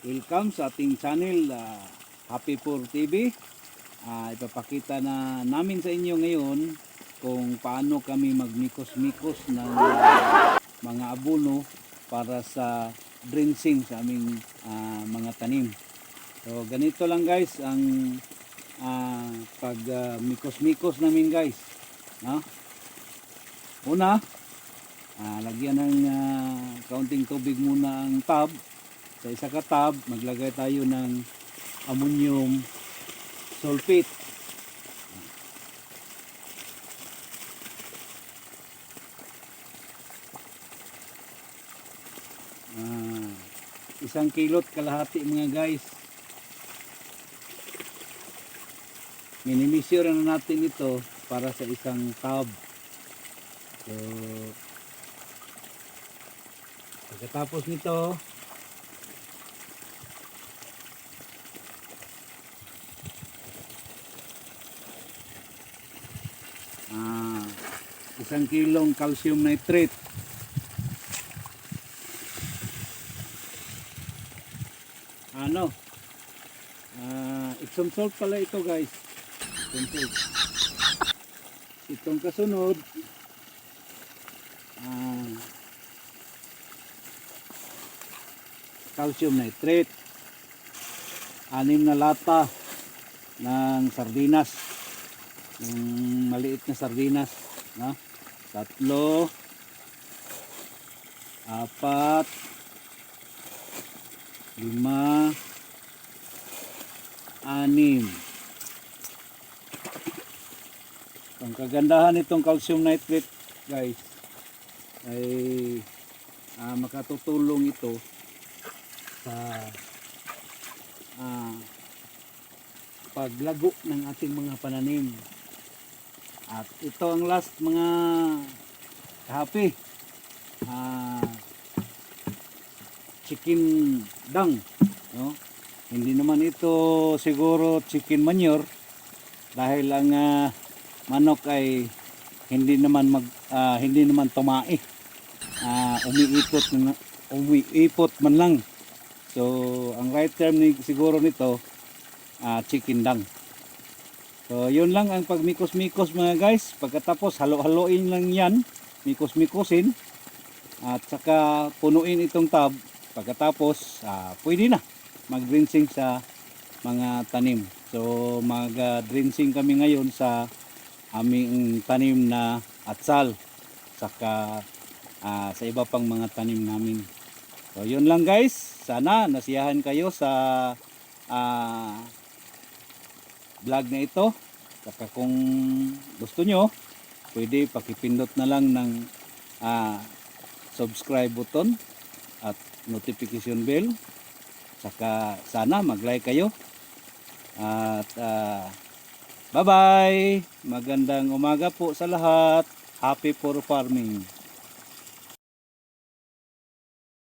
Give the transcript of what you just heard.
Welcome sa ating channel, Happy for TV. Ipapakita na namin sa inyo ngayon kung paano kami magmikos-mikos ng mga abono para sa drenching sa aming mga tanim. So ganito lang guys ang pag mikos-mikos namin guys. Una, lagyan ng kaunting tubig muna ang tub. Sa isa ka tub, maglagay tayo ng ammonium sulfate. Isang kilot kalahati mga guys. Minimeasure na natin ito para sa isang tub. So, pagkatapos nito, isang kilong calcium nitrate. Epsom salt pala ito guys. Epsom salt. Itong kasunod, calcium nitrate. 6 na lata ng sardinas. Yung maliit na sardinas, no? 3, 4, 5, 6. Ang kagandahan nitong calcium nitrate guys ay makatutulong ito sa paglago ng ating mga pananim. At ito ang last mga kahapi, chicken dung, no? Hindi naman ito siguro chicken manure dahil ang manok ay hindi naman tumae, umiipot man lang. So ang right term siguro nito chicken dung. So yun lang ang pagmikos-mikos mga guys. Pagkatapos halo-haloin lang yan, mikos-mikosin at saka punuin itong tub. Pagkatapos pwede na mag-drenching sa mga tanim. So mag-drenching kami ngayon sa aming tanim na atsal, saka sa iba pang mga tanim namin. So yun lang guys, sana nasiyahan kayo sa vlog na ito. Saka kung gusto nyo, pwede pakipindot na lang ng subscribe button at notification bell. Saka sana mag-like kayo. At bye bye, magandang umaga po sa lahat. Happy for farming.